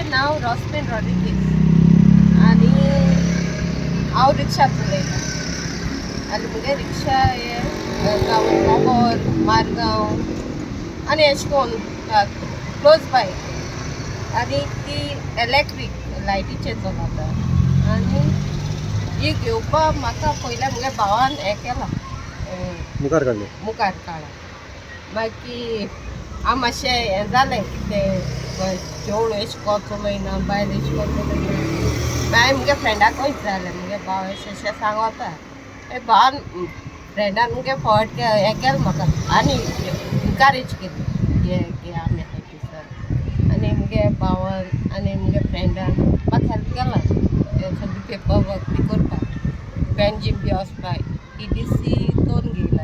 माझें नाव रॉस्मेन रॉड्रिगीस आणि हांव रिक्षा चलयतां आनी मुगे रिक्षा हे जावं मोगोर मारगांव आनी अशें करून क्लोज बाय आनी ती इलेक्ट्रीक लायटीचेर चलता आनी ही घेवपाक म्हाका पयलें मुगे भावान हें केलां मुखार काडला मागीर हांव मातशें हें जालें कितें चेवळ अशें को चलयना बायल अशें को चलयना मागीर मुगे फ्रेंडाकूय जालें मुगे भाव अशें सांगोता हे भावान फ्रेंडान मुगे फॉट हें केलें म्हाका आनी इनकरेज केली घे आमी हाय दिसा आनी मुगे भावान आनी मुगे फ्रेंडान म्हाका हेल्प केला सगळी पेपर वर्क बी करपाक बेंजीन बी वचपाक EDC 2 घेयला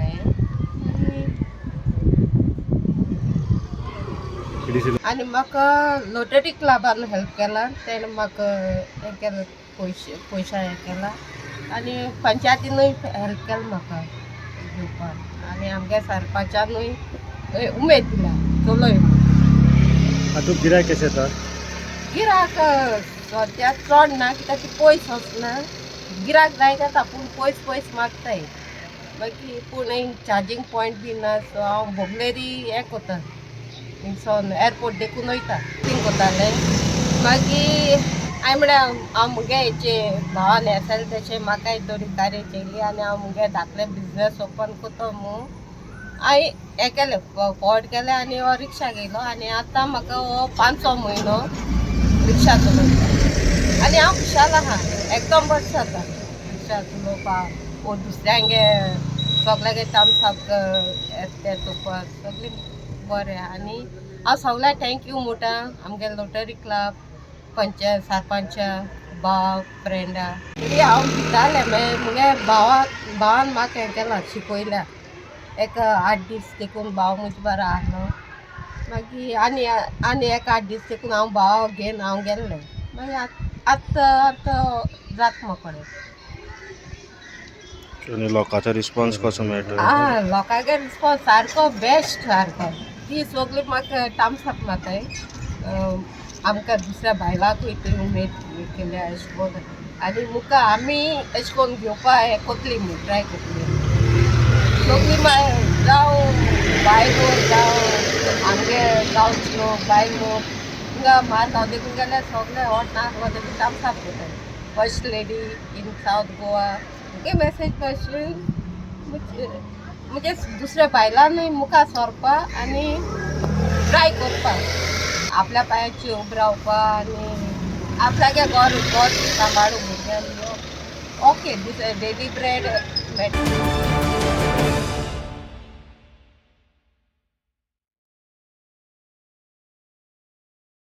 आनी म्हाका लोटरी क्लबान हेल्प केला तेणें म्हाका हें केलें पयशा हें केला आनी पंचायतीनूय हेल्प केलें म्हाका घेवपाक आनी आमगे सरपंचानूय उमेद दिला चलय तूं गिरायक कशें येता गिराक सद्या चड ना कित्याक ती पयस वचना गिराक जाय तेता पूण पयस मागताय मागीर पूण चार्जींग पॉयंट बी ना सो हांव बोगलेरी हें कोता थिंगसोन एअरपोर्ट देखून वयता थिंग कोतालें मागीर हांवें म्हळ्यार हांव मुगे हेचे भावान येताले तेशें म्हाकाय थोडी कार्य केली आनी हांव मुगे धाकलें बिजनस ओपन कोतो म्हूण हांवें हें केलें फॉर्ड केलें आनी हो रिक्षा घेयलो आनी आतां म्हाका हो 500 म्हयनो रिक्षा चलोवता आनी हांव खुशाल आहा एकदम बरें जाता रिक्षा चलोवपाक वो दुसऱ्यांगे सगळ्यांगे टायम तें चोवपाक सगळें बरें आनी हांव सगळ्यांक थँक्यू म्हणटा आमगे लोटरी क्लब सरपंच भाव फ्रेंडा हांव दितालें मागीर मुगे भावान म्हाका हें केलां शिकयल्या एक 8 दीस देखून भाव म्हजो बरो आहलो मागीर आनी एक 8 दीस देखून हांव भाव घेवन हांव गेल्लें मागीर आतां जाता म्हाकोडें लोकांचो रिस्पॉन्स कसो मेळटा लोकांगे रिस्पॉन्स सारको बेस्ट सारको ती सगळी म्हाका टामसाप माताय आमकां दुसऱ्या बायलांकूय ती उमेद केल्या अशें करून आनी मुखार आमी अशें करून घेवपाक हें कोतली म्हूण ट्राय कोतली सगळीं जावं बायलो जावं आमगे गांवचो बायल लोक हिंगा मारगांव देखून गेल्यार सगळे हॉट नाक देखून टामसाप कोताय first lady in south Goa मुगे मॅसेज पासून म्हणजे दुसऱ्या बायलांनी मुखार सरपाक आनी ट्राय करपाक आपल्या पांयाचेर उबो रावपाक आनी आपल्यागे घर सांबाळूंक भुरग्यांक ओके डेली ब्रेड मेळटा